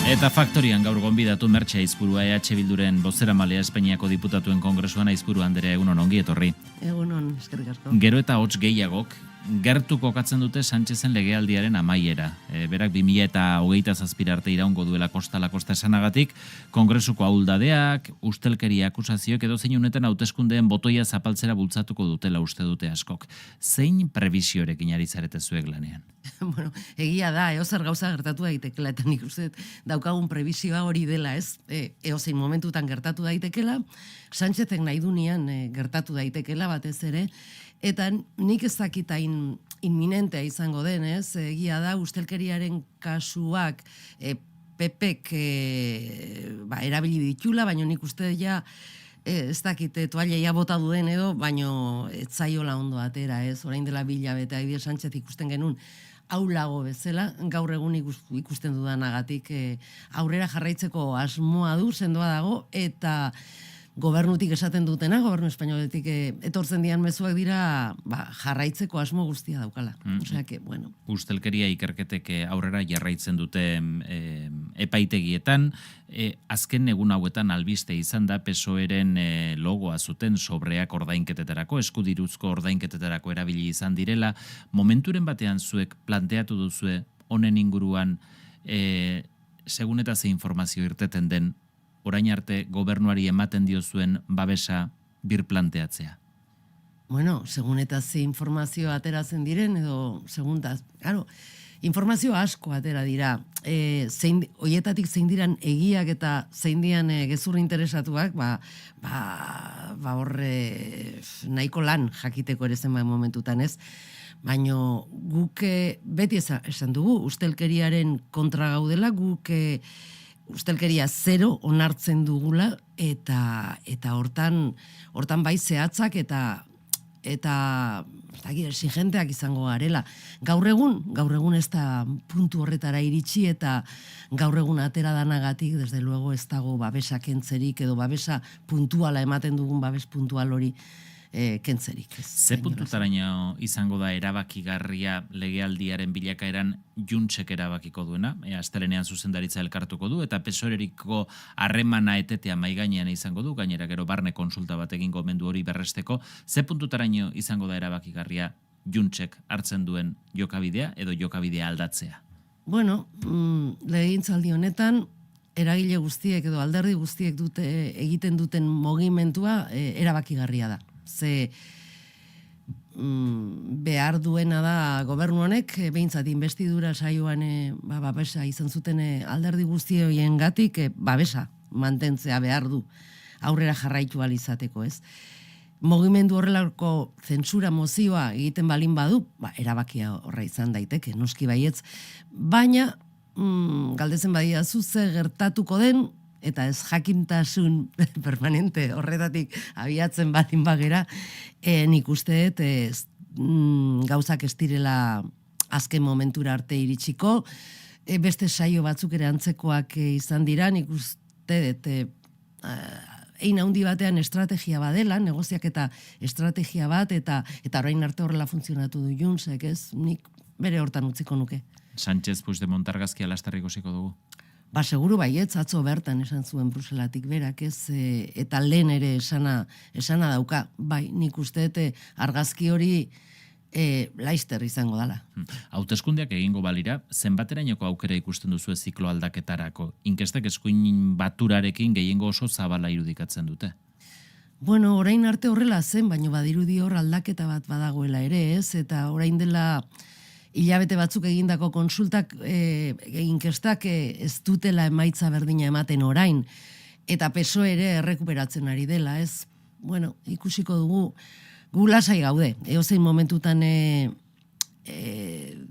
Eta faktorian gaur gonbidatu Mertxe Aizpurua EH Bilduren bozeramalea Espainiako diputatuen kongresuan. Aizpuru Andrea, egunon, ongi etorri. Egunon, eskerrik asko. Gero eta hots gehiagok gertu kokatzen dute Sánchezen legealdiaren amaiera. Berak 2027 arte iraungo duela kosta la kosta esanagatik, kongresuko ahuldadeak, ustelkeria akusazioek edo zein honetan hauteskundeen botoia zapaltzera bultzatuko dutela uste dute askok. Zein prebisiorekin ari zarete zuek lanean? Bueno, egia da, eozer gauza gertatu daitekela, eta nik uste daukagun prebisioa hori dela, ez? Eozein momentutan gertatu daitekela, Sánchezek nahi dunean gertatu daitekela batez ere, eta nik ez dakitain inminentea izango den, ez? Egia da, ustelkeriaren kasuak PPek erabili ditula, baina nik uste ja ez dakite toalleia bota duen edo, baino ez zaiola ondo atera, ez? Orain dela bilabete Aider Sánchez ikusten genuen aulago bezala, gaur egun ikusten dudanagatik aurrera jarraitzeko asmoa du, sendoa dago, eta gobernutik esaten dutena, gobernu espainoletik etortzen dian mezuak dira jarraitzeko asmo guztia daukala. Osea que, bueno. Ustelkeria ikerketek aurrera jarraitzen dute epaitegietan. Azken egun hauetan albiste izan da PSOEren logoa zuten sobreak ordainketetarako, eskudiruzko ordainketetarako erabili izan direla. Momenturen batean zuek planteatu duzue honen inguruan segun eta ze informazio irteten den orain arte gobernuari ematen diozuen babesa birplanteatzea? Bueno, segun eta ze informazio ateratzen diren, edo segun da, claro, informazio asko atera dira. Hoietatik zein diran egiak eta zein dian gezur interesatuak, horre nahiko lan jakiteko ere zenbait momentutan, ez? Baina guk beti esan dugu, ustelkeriaren kontra gaudela, guk ustelkeria zero onartzen dugula, eta hortan bai zehatzak eta exigenteak izango garela. Gaur egun ez da puntu horretara iritsi, eta gaur egun atera danagatik, desde luego ez dago babesa kentzerik, edo babesa puntuala ematen dugun babes puntual hori kentzerik. Ze puntutaraino izango da erabakigarria legealdiaren bilakaeran Juntsek erabakiko duena? Astelenean zuzendaritza elkartuko du, eta PSOE-eriko harremana etetea maigainean izango du, gainera gero barne konsulta bat egingo omen du hori berresteko. Ze puntutaraino izango da erabakigarria Juntsek hartzen duen jokabidea edo jokabidea aldatzea? Bueno, legegintzaldi honetan eragile guztiek edo alderdi guztiek egiten duten mugimendua erabakigarria da. Ze behar duena da gobernu honek, behintzat investidura saioan babesa izan zuten alderdi guzti horiengatik babesa mantentzea behar du aurrera jarraitu ahal izateko, ez? Mugimendu horrelako zentsura mozioa egiten balin badu, erabakia horra izan daiteke, noski baietz, baina galdetzen badiazu ze gertatuko den, eta ez jakintasun permanente horretatik abiatzen balin bagera, nik uste dut gauzak ez direla azken momentura arte iritsiko, beste saio batzuk ere antzekoak izan dira, nik uste dut ein handi batean estrategia badela, negoziak eta estrategia bat, eta orain arte horrela funtzionatu du Juntsek, ez? Nik bere hortan utziko nuke. Sánchez Puigdemont argazkia lasterrik ikusiko dugu? Seguru baietz, atzo bertan esan zuen Bruselatik berak, ez, eta lehen ere esana dauka, bai, nik uste argazki hori laister izango dala. Hauteskundeak egingo balira, zenbaterainoko aukera ikusten duzu ziklo aldaketarako? Inkestek eskuin baturarekin gehiengo oso zabala irudikatzen dute. Bueno, orain arte horrela zen, baina badirudi hor aldaketa bat badagoela ere, ez, eta orain dela hilabete batzuk egindako konsultak, inkestak ez dutela emaitza berdina ematen orain, eta PSOE ere errekuperatzen ari dela, ez? Bueno, ikusiko dugu, gu lasai gaude, eozein momentutan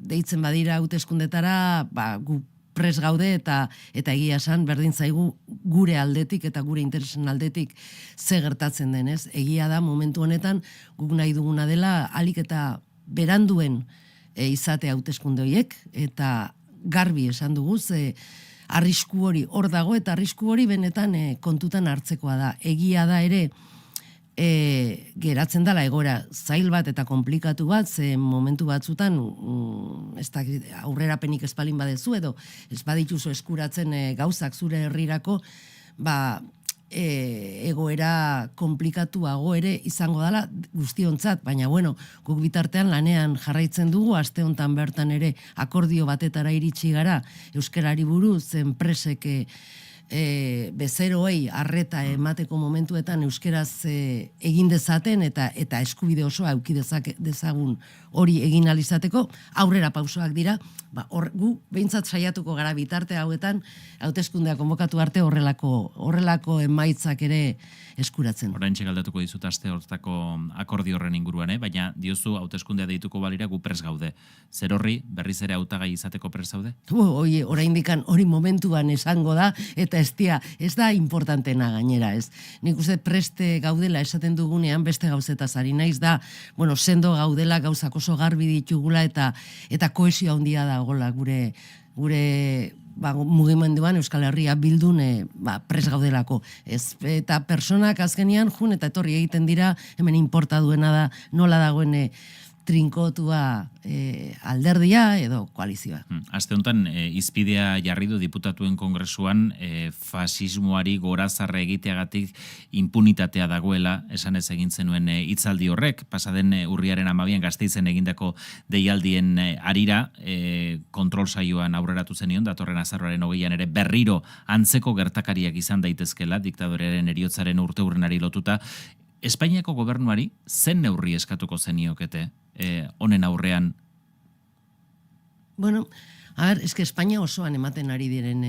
deitzen badira hauteskundetara, gu pres gaude, eta egia esan berdin zaigu gure aldetik eta gure interesen aldetik ze gertatzen denez. Egia da momentu honetan guk nahi duguna dela alik eta beranduen izate hauteskunde horiek, eta garbi esan dugu, arrisku hori hor dago, eta arrisku hori benetan kontutan hartzekoa da. Egia da ere, geratzen dela egoera zail bat eta komplikatu bat, ze momentu batzutan ez da, aurrerapenik espalin badezu edo ez badituzu eskuratzen gauzak zure herrirako, egoera komplikatuago ere izango dela guztiontzat, baina bueno, guk bitartean lanean jarraitzen dugu, aste hontan bertan ere akordio batetara iritsi gara euskarari buruz, enpresek bezeroei arreta emateko momentuetan euskeraz egin dezaten eta eskubide osoa eduki dezagun hori egin alizateko, aurrera pausoak dira, gu behintzat saiatuko gara bitarte hauetan, hauteskundea konbokatu arte horrelako emaitzak ere eskuratzen. Oraintxe galdatuko dizut aste hortako akordio horren inguruan, baina diozu hauteskundea deituko balira gu prest gaude. Zer horri berriz ere hautagai izateko prest zaude? Oraindikan hori momentuan esango da eta ez da importantena gainera, ez. Nik uste preste gaudela esaten dugunean beste gauzetaz ari naiz da, sendo gaudela gauzak oso garbi ditugula eta koesio handia dagoela gure mugimenduan Euskal Herria Bildun pres gaudelako. Eta personak azkenian jun eta etorri egiten dira, hemen inporta duena da nola dagoen trinkotua alderdia edo koalizioa. Aste honetan, izpidea jarri du diputatuen kongresuan fasismoari gorazarre egiteagatik impunitatea dagoela, esan ez egin zenuen hitzaldi horrek, pasaden urriaren 12an Gasteizen egindako deialdien arira, kontrol saioan aurreratu zenion, datorren azaroaren 20an ere berriro antzeko gertakariak izan daitezkela, diktadorearen heriotzaren urteurrenari lotuta. Espainiako gobernuari zen neurri eskatuko zeniokete honen aurrean? Bueno, eske Espainia osoan ematen ari diren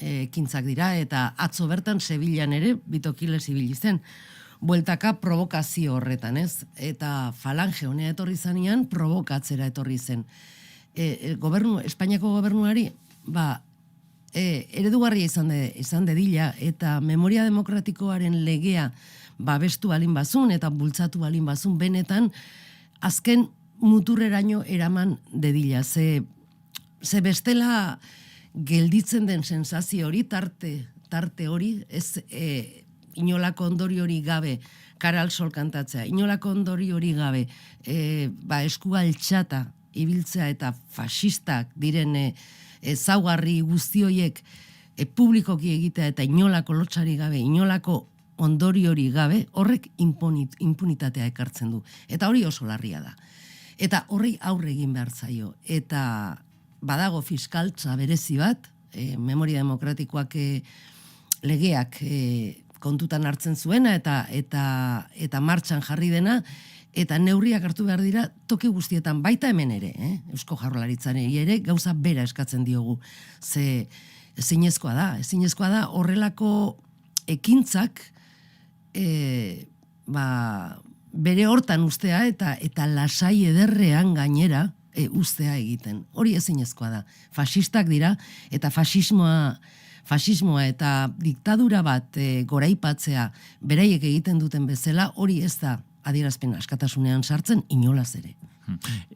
ekintzak dira, eta atzo bertan Sevillan ere bitokiles ibili zen. Bueltaka provokazio horretan, ez? Eta falange honea etorri zanean provokatzera etorri zen. Espainiako gobernuari, eredugarria izan dedila, eta memoria demokratikoaren legea babestu balin bazun eta bultzatu balin bazun benetan, azken muturreraino eraman dedila. Ze bestela gelditzen den sensazio hori, tarte hori, ez inolako ondori hori gabe, kara al sol kantatzea, inolako ondori hori gabe, eskua altxata ibiltzea eta fasistak diren ezaugarri guztioiek publikoki egitea eta inolako lotxari gabe, inolako ondori hori gabe, horrek impunitatea ekartzen du. Eta hori oso larria da. Eta horri aurre egin behar zaio. Eta badago fiskaltza berezi bat, memoria demokratikoak legeak kontutan hartzen zuena eta martxan jarri dena, eta neurriak hartu behar dira toki guztietan, baita hemen ere, Eusko Jaurlaritzan ere, gauza bera eskatzen diogu. Ze ezinezkoa da horrelako ekintzak bere hortan ustea eta lasai ederrean gainera ustea egiten. Hori ezinezkoa da. Fasistak dira eta fasismoa eta diktadura bat goraipatzea beraiek egiten duten bezala, hori ez da adierazpen askatasunean sartzen inolaz ere.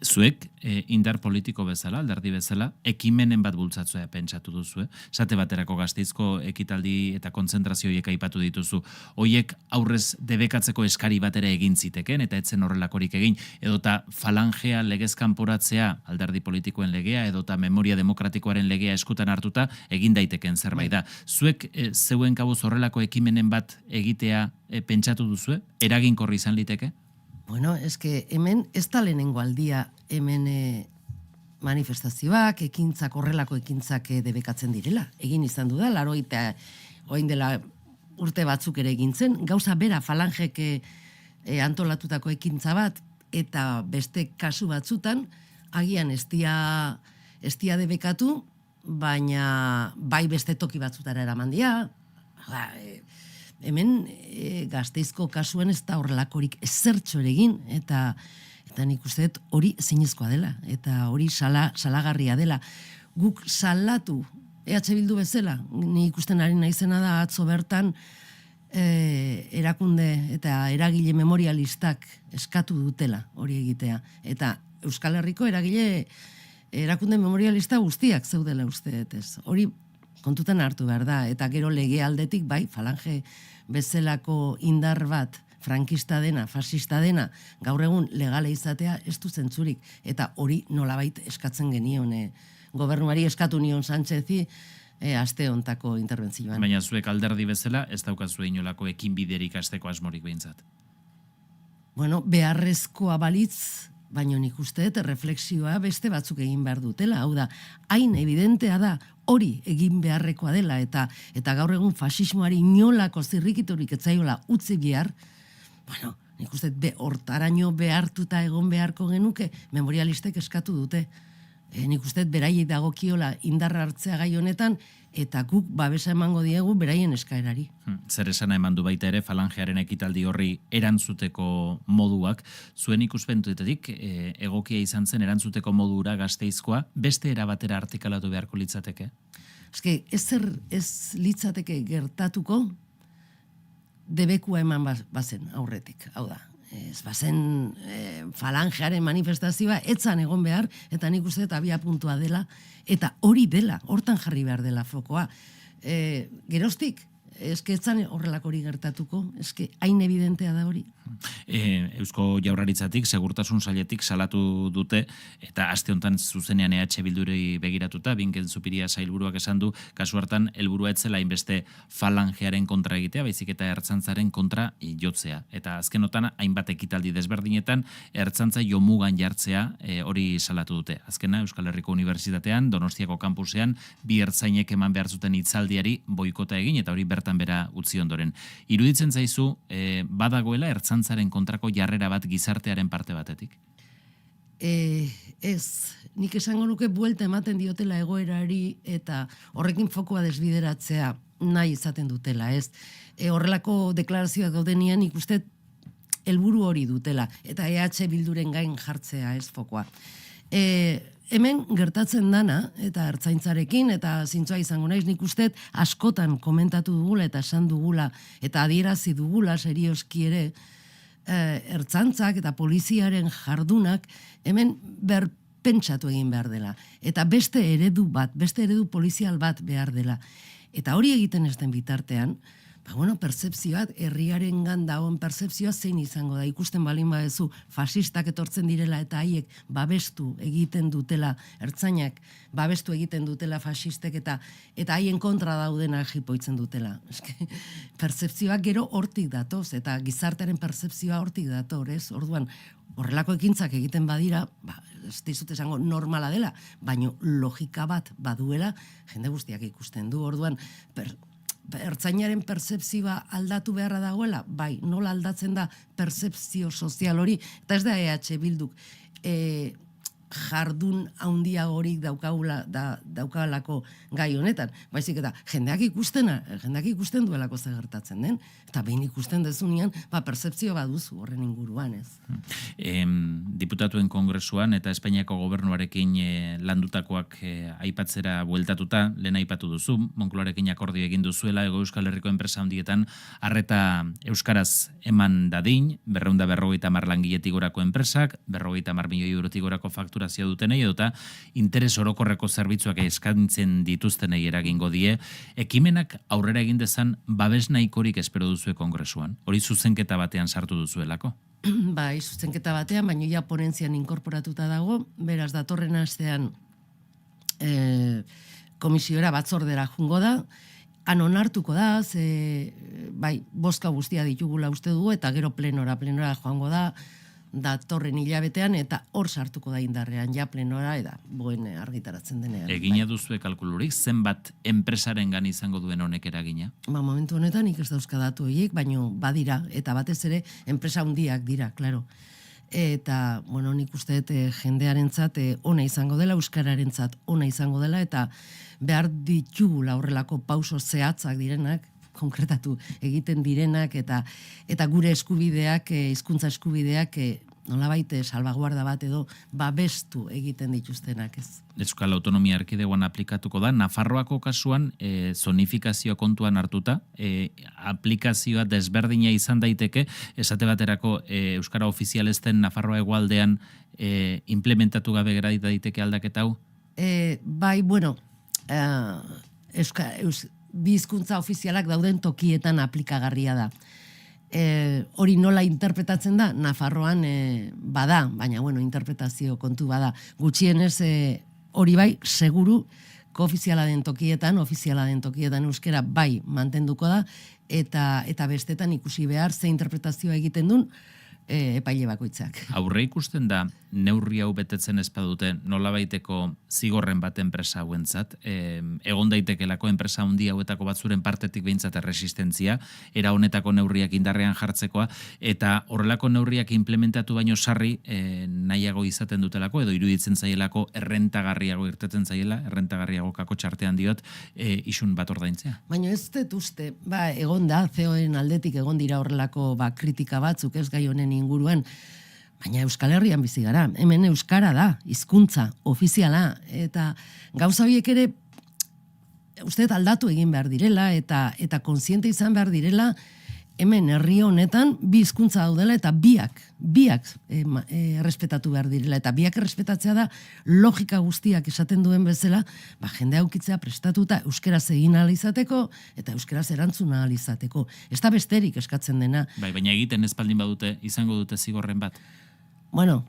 Zuek, indar politiko bezala, alderdi bezala, ekimenen bat bultzatzea pentsatu duzu, Esate baterako Gasteizko ekitaldi eta kontzentrazioiek aipatu dituzu. Hoiek aurrez debekatzeko eskari batera egin ziteken, eta etzen horrelakorik egin, edota falangea legez kanporatzea, alderdi politikoen legea, edota memoria demokratikoaren legea eskutan hartuta, egin daiteken zerbait da. Zuek, zeuen kabuz horrelako ekimenen bat egitea pentsatu duzu, eraginkorri izan liteke? Bueno, eske hemen ez da lehenengo aldia hemen manifestazioak, ekintzak, horrelako ekintzak debekatzen direla. Egin izan du da, 80 dela urte batzuk ere egin zen, gauza bera falangek antolatutako ekintza bat, eta beste kasu batzutan, agian ez dia debekatu, baina bai beste toki batzutara eraman dira, hemen Gasteizko kasuen ez da horrelakorik ezertxo ere egin, eta nik uste dut hori zinezkoa dela, eta hori salagarria dela. Guk salatu, EH Bildu bezala, nik ikusten ari naizena da atzo bertan erakunde eta eragile memorialistak eskatu dutela hori egitea. Eta Euskal Herriko erakunde memorialista guztiak zeudela uste dut ez. Hori kontutan hartu behar da, eta gero lege aldetik, bai, falange bezalako indar bat, frankista dena, fascista dena, gaur egun legale izatea ez du zentzurik. Eta hori nolabait eskatzen genion, gobernuari eskatu nion Sánchezi, aste hontako interbentzioan. Baina zuek alderdi bezala ez daukazue inolako ekinbiderik hasteko asmorik behintzat. Bueno, beharrezkoa balitz, baina nik uste dut reflexioa beste batzuk egin behar dutela. Hau da, hain evidentea da hori egin beharrekoa dela eta gaur egun fasismoari inolako zirrikiturik etzaiola utzi behar, bueno, nik uste dut hortaraino behartuta egon beharko genuke memorialistek eskatu dute. Nik uste dut beraiei dagokiola indarra hartzea gai honetan eta guk babesa emango diegu beraien eskaerari. Zer esana eman du baita ere falangearen ekitaldi horri erantzuteko moduak. Zuen ikuspentuetetik egokia izan zen erantzuteko modura Gasteizkoa beste era batera artikalatu beharko litzateke? Eske, ez litzateke gertatuko debekua eman bazen aurretik, hau da. Ez bazen falangearen manifestazioa etzan egon behar, eta nik uste dut abia puntua dela, eta hori dela, hortan jarri behar dela fokoa. Geroztik, eske etzan horrelako hori gertatuko, eske hain evidentea da hori. Eusko Jaurlaritzatik, Segurtasun Sailetik salatu dute, eta aste honetan zuzenean EH Bilduri begiratuta, Binken Zupiria sailburuak esan du, kasu hartan helburua etzela hainbeste falangearen kontra egitea, baizik eta ertzaintzaren kontra jotzea. Eta azkenotan hainbat ekitaldi desberdinetan ertzantza jomugan jartzea hori salatu dute. Azkena Euskal Herriko Unibertsitatean, Donostiako kampusean, bi ertzainek eman behar zuten hitzaldiari boikota egin, eta hori bertan bera utzi ondoren. Iruditzen zaizu, badagoela ertzaintzaren kontrako jarrera bat gizartearen parte batetik? Ez, nik esango nuke buelta ematen diotela egoerari eta horrekin fokoa desbideratzea nahi izaten dutela, ez? Horrelako deklarazioak gaudenian nik uste helburu hori dutela, eta EH Bilduren gain jartzea, ez fokoa. Hemen gertatzen dana, eta ertzaintzarekin, eta zintzoa izango naiz, nik uste askotan komentatu dugula eta esan dugula, eta adierazi dugula serioski ere, ertzaintzak eta poliziaren jardunak hemen berpentsatu egin behar dela. Eta beste eredu polizial bat behar dela. Eta hori egiten ez den bitartean, pertzepzioak, herriarengan dagoen pertzepzioa zein izango da. Ikusten balin badezu fasistak etortzen direla eta haiek babestu egiten dutela, ertzainak babestu egiten dutela fasistek eta haien kontra daudena jipoitzen dutela. Pertzepzioak gero hortik datoz eta gizartearen pertzepzioa hortik dator, ez? Orduan, horrelako ekintzak egiten badira, ez dizut esango normala dela, baino logika bat baduela, jende guztiak ikusten du. Orduan, ertzainaren pertzepzioa aldatu beharra dagoela, bai, nola aldatzen da pertzepzio sozial hori, eta ez da EH Bilduk jardun handia horik daukalako gai honetan, baizik eta jendeak ikusten duelako zer gertatzen den, eta behin ikusten dezunean, pertzepzio baduzu horren inguruan, ez. Diputatuen Kongresuan eta Espainiako gobernuarekin landutakoak aipatzera bueltatuta, lehen aipatu duzu, Moncloarekin akordio egin duzuela, Hego Euskal Herriko enpresa handietan arreta euskaraz eman dadin, 250 langiletik gorako enpresak, 50 milioi eurotik gorako fakturazio dutenei, edota interes orokorreko zerbitzuak eskaintzen dituztenei eragingo die, ekimenak aurrera egin dezan babes nahikorik espero duzue Kongresuan. Hori zuzenketa batean sartu duzuelako? Bai, zuzenketa batean, baina ja ponentzian inkorporatuta dago, beraz datorren astean komisiora batzordera jungo da, han onartuko da, bai, bozka guztia ditugula uste dugu, eta gero plenora joango da, datorren hilabetean, eta hor sartuko da indarrean, ja plenora, eta boen argitaratzen denean. Egina duzue kalkulurik, zenbat enpresarengan izango duen honek eragina? Momentu honetan nik ez dauzka datu horiek, baino badira, eta batez ere enpresa handiak dira, klaro. Eta, nik uste jendearentzat ona izango dela, euskararentzat ona izango dela, eta behar ditugula horrelako pauso zehatzak direnak, konkretatu egiten direnak, eta gure eskubideak, hizkuntza eskubideak, nolabait salbaguarda bat edo babestu egiten dituztenak, ez. Euskal Autonomia Erkidegoan aplikatuko da, Nafarroako kasuan zonifikazio kontuan hartuta, aplikazioa desberdina izan daiteke, esate baterako Euskara ofizial ez den Nafarroa hegoaldean implementatu gabe gera daiteke aldaketa hau? Bai, bi hizkuntza ofizialak dauden tokietan aplikagarria da. hori nola interpretatzen da, Nafarroan bada, baina bueno, interpretazio kontu bada. Gutxienez hori bai, seguru, koofiziala den tokietan, ofiziala den tokietan euskera bai mantenduko da, eta bestetan ikusi behar ze interpretazioa egiten duen epaile bakoitzak. Aurre ikusten da, neurri hau betetzen ez badute nolabaiteko zigorren bat enpresa hauentzat, egon daitekelako enpresa handi hauetako batzuren partetik behintzat erresistentzia, era honetako neurriak indarrean jartzekoa, eta horrelako neurriak implementatu baino sarri nahiago izaten dutelako, edo iruditzen zaielako errentagarriago irteten zaiela, errentagarriago kako txartean diot, isun bat ordaintzea. Baina ez dut uste, egon da, CEO-en aldetik egon dira horrelako kritika batzuk, ez gai honen inguruan, baina Euskal Herrian bizi gara, hemen euskara da, hizkuntza ofiziala, eta gauza horiek ere uste aldatu egin behar direla, eta kontziente izan behar direla, hemen herri honetan bi hizkuntza daudela, eta biak errespetatu behar direla, eta biak errespetatzea da logika guztiak esaten duen bezala, jende aukitzea prestatuta euskeraz egin ahal izateko, eta euskeraz erantzun ahal izateko. Ez da besterik eskatzen dena. Baina egiten espaldin badute, izango dute zigorren bat? Bueno,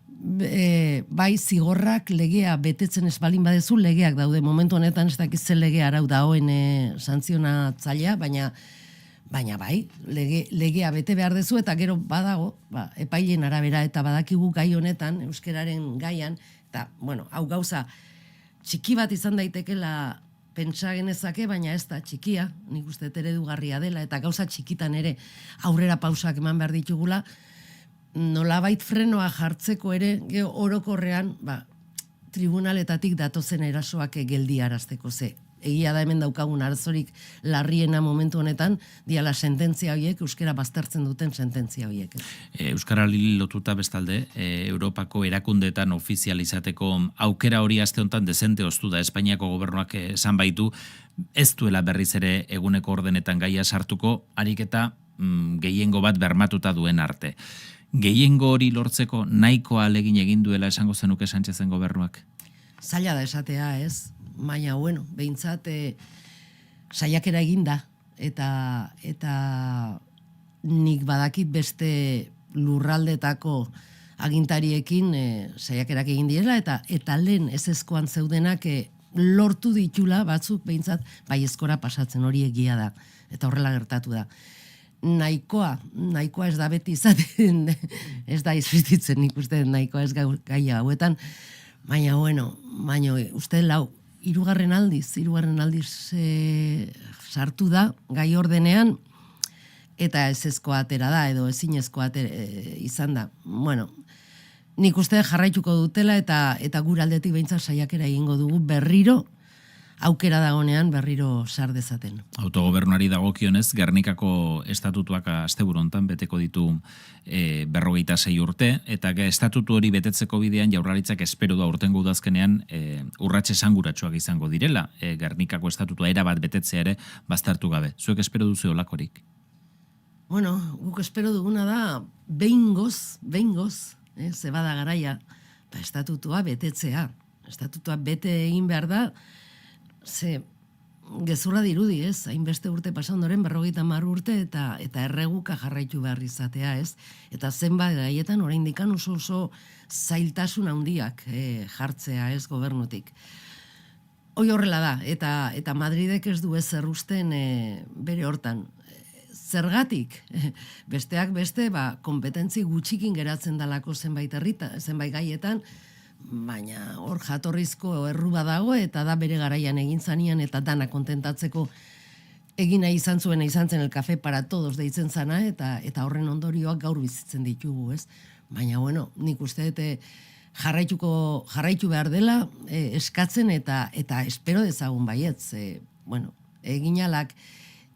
bai zigorrak legea betetzen espaldin badezu, legeak daude. Momentu honetan ez dakitzen legea arau dagoen santzionatzailea, baina bai, legea bete behar dezu, eta gero badago, epaileen arabera, eta badakigu gai honetan, euskeraren gaian, eta, bueno, hau gauza txiki bat izan daitekela pentsa genezake, baina ez da txikia, nik uste eredugarria dela, eta gauza txikitan ere aurrera pausak eman behar ditugula, nolabait frenoa jartzeko ere, orokorrean, tribunaletatik datozen erasoak geldiarazteko ze. Egia da hemen daukagun arazorik larriena momentu honetan, diala sententzia horiek, euskera baztertzen duten sententzia horiek. Euskara lotuta bestalde, Europako erakundeetan ofizializateko aukera hori aste honetan dezente oztu da Espainiako gobernuak esan baitu, ez duela berriz ere eguneko ordenetan gaia sartuko, harik eta gehiengo bat bermatuta duen arte. Gehiengo hori lortzeko nahikoa ahalegin egin duela esango zenuke Sánchezen gobernuak? Zaila da esatea, ez? Baina, bueno, behintzat saiakera egin da, eta nik badakit beste lurraldetako agintariekin saiakerak egin direla, eta lehen ezezkoan zeudenak lortu ditula batzuk behintzat baiezkora pasatzen, hori egia da, eta horrela gertatu da. Nahikoa ez da beti izaten, ez da izbizitzen nik uste nahikoa ez gaia hauetan, baina, bueno, uste lau, hirugarren aldiz sartu da gai ordenean, eta ezezkoa atera da, edo ezinezkoa izan da. Bueno, nik uste jarraituko dutela, eta gure aldetik behintzat saiakera egingo dugu berriro, aukera dagonean berriro sar dezaten. Autogobernuari dagokionez, Gernikako estatutuak asteburu hontan beteko ditu 56 urte, eta estatutu hori betetzeko bidean Jaurlaritzak espero da aurtengo udazkenean urrats esanguratsuak izango direla. Gernikako estatutua erabat betetzea ere baztertu gabe. Zuek espero duzu holakorik? Bueno, guk espero duguna da behingoz, ze bada garaia, estatutua betetzea. Estatutua bete egin behar da, ze gezurra dirudi, ez? Hainbeste urte pasa ondoren 50 urte eta erreguka jarraitu behar izatea, ez? Eta zenbat gaietan oraindik oso zailtasun handiak jartzea, ez, gobernutik. Hoi horrela da, eta Madridek ez du ezer usten bere hortan. Zergatik, besteak beste, kompetentzi gutxikin geratzen dalako zenbait gaietan, baina hor jatorrizko erruba dago, eta da bere garaian egin zanian, eta dana kontentatzeko egina izan zen el café para todos deitzen zana, eta horren ondorioak gaur bizitzen ditugu, ez? Baina, bueno, nik uste jarraitu behar dela eskatzen, eta espero dezagun baietz, bueno, eginalak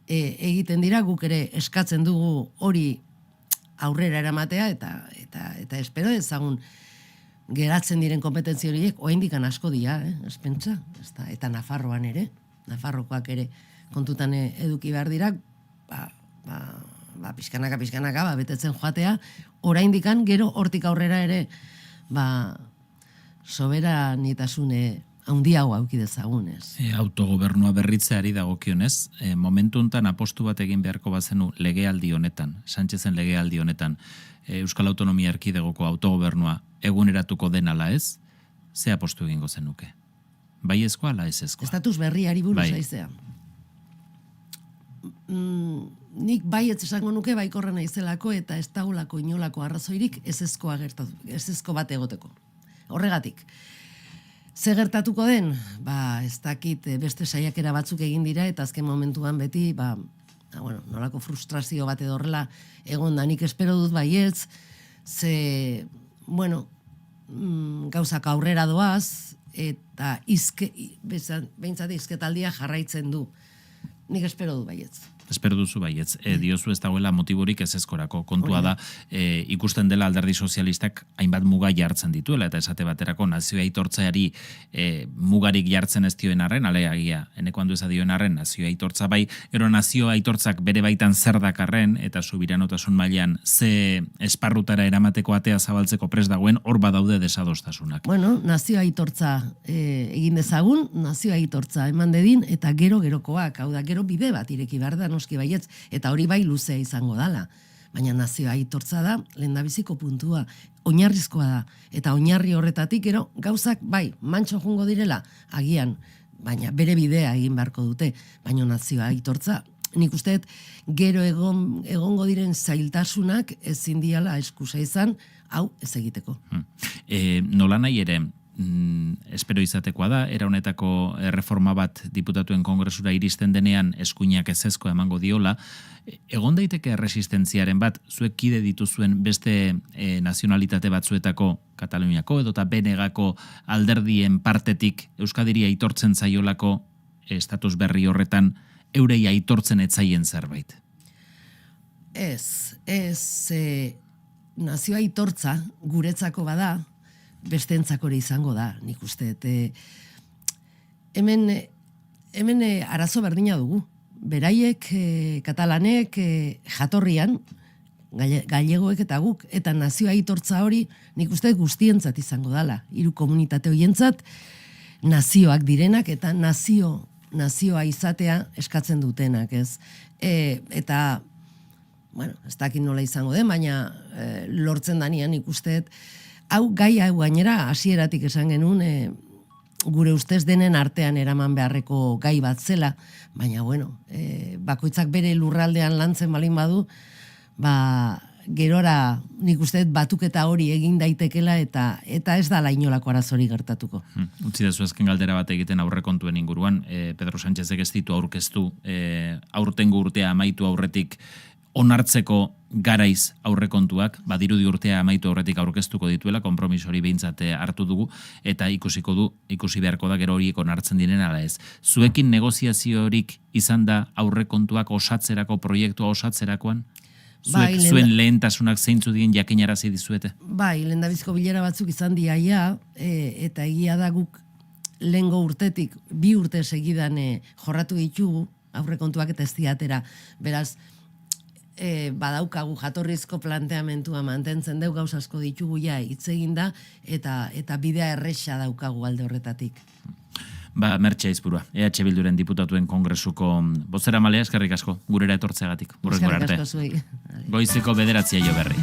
egiten dira, guk ere eskatzen dugu hori aurrera eramatea, eta espero dezagun geratzen diren kompetentzia horiek, oraindik asko dira, ez pentsa, eta Nafarroan ere, Nafarrokoak ere kontutan eduki behar dira, pixkanaka, betetzen joatea, oraindik gero hortik aurrera ere, soberanitasune handiago auki dezagun, ez. Autogobernua berritzeari dagokionez, momentu hontan apostu bat egin beharko bazenu legealdi honetan, Sánchezen legealdi honetan, Euskal Autonomia Erkidegoko autogobernua eguneratuko den ala ez, ze apostu egingo zenuke? Bai ezkoa ala ez ezkoa? Estatus berriari buruz Bai. aizea. Nik baietz esango nuke baikorra naizelako eta ez daulako inolako arrazoirik ezezko bat egoteko. Horregatik. Ze gertatuko den? Ez dakit beste saiakera batzuk egin dira eta azken momentuan beti, nolako frustrazio bat edo horrela egon da. Nik espero dut baietz, ze, gauzak aurrera doaz, eta behintzat izketaldia jarraitzen du. Nik espero dut baietz. Espero duzu baietz. Diozu ez dagoela motiborik ezezkorako. Kontua da, ikusten dela alderdi sozialistak hainbat muga jartzen dituela, eta esate baterako nazio aitortzeari mugarik jartzen ez dioen arren, alegia, eneko handu ezadioen arren, nazio aitortza bai, ero nazio aitortzak bere baitan zer dakarren, eta subiranotasun mailan ze esparrutara eramateko atea zabaltzeko prest dagoen, hor badaude desadostasunak. Nazio aitortza egin dezagun, nazio aitortza eman dedin, eta gerokoak, hau da, gero bide bat ireki behar da, noski baietz, eta hori bai luzea izango dala. Baina nazio aitortza da, lehendabiziko puntua, oinarrizkoa da. Eta oinarri horretatik, gero, gauzak bai, mantxo jungo direla, agian, baina bere bidea egin beharko dute. Baina nazio aitortza, nik usteet, gero egongo diren zailtasunak ezin diala eskusa izan, hau ez egiteko. Nola nahi ere, espero izatekoa da, era honetako reforma bat diputatuen kongresura iristen denean eskuinak ezezko emango diola, egon daiteke erresistentziaren bat, zuek kide dituzuen beste nazionalitate batzuetako Kataluniako edo eta benegako alderdien partetik Euskadiri aitortzen zaiolako estatus berri horretan eurei aitortzen etzaien zerbait? Ez, nazio aitortza guretzako bada, bestentzakore izango da, nik uste. Hemen arazo berdina dugu. Beraiek, katalanek, jatorrian, gallegoek eta guk, eta nazio aitortza hori, nik uste guztientzat izango dala. Hiru komunitate horientzat, nazioak direnak eta nazioa izatea eskatzen dutenak, ez? Eta, ez dakit nola izango den, baina lortzen danian nik uste, hau gainera hasieratik esan genuen gure ustez denen artean eraman beharreko gai bat zela, baina bakoitzak bere lurraldean lantzen balin badu, gerora nik uste batuketa hori egin daitekela eta ez da inolako arazori gertatuko. Utzi dezu azken galdera bat egiten aurrekontuen inguruan, Pedro Sánchezek ez ditu aurkeztu aurtengo urtea amaitu aurretik onartzeko garaiz aurrekontuak, badirudi urtea amaitu aurretik aurkeztuko dituela, konpromiso hori behintzat hartu dugu, eta ikusi beharko da gero horiek onartzen diren ala ez. Zuekin negoziaziorik izan da aurrekontuak osatzerako, proiektua osatzerakoan? Zuen lehentasunak zeintzu dien jakinarazi dizuete? Bai, lehendabiziko bilera batzuk izan diaia, eta egia da guk lehengo urtetik, 2 urte segidan jorratu ditugu aurrekontuak eta ez diatera. Beraz, badaukagu jatorrizko planteamentua mantentzen dugu, gauz asko ditugu hitz egin da, eta bidea erresa daukagu alde horretatik. Mertxe Aizpurua, EH Bilduren diputatuen kongresuko bozeramalea, eskerrik asko, gurera etortzeagatik. Eskerrik asko zuei. Goizeko 9 jo berri.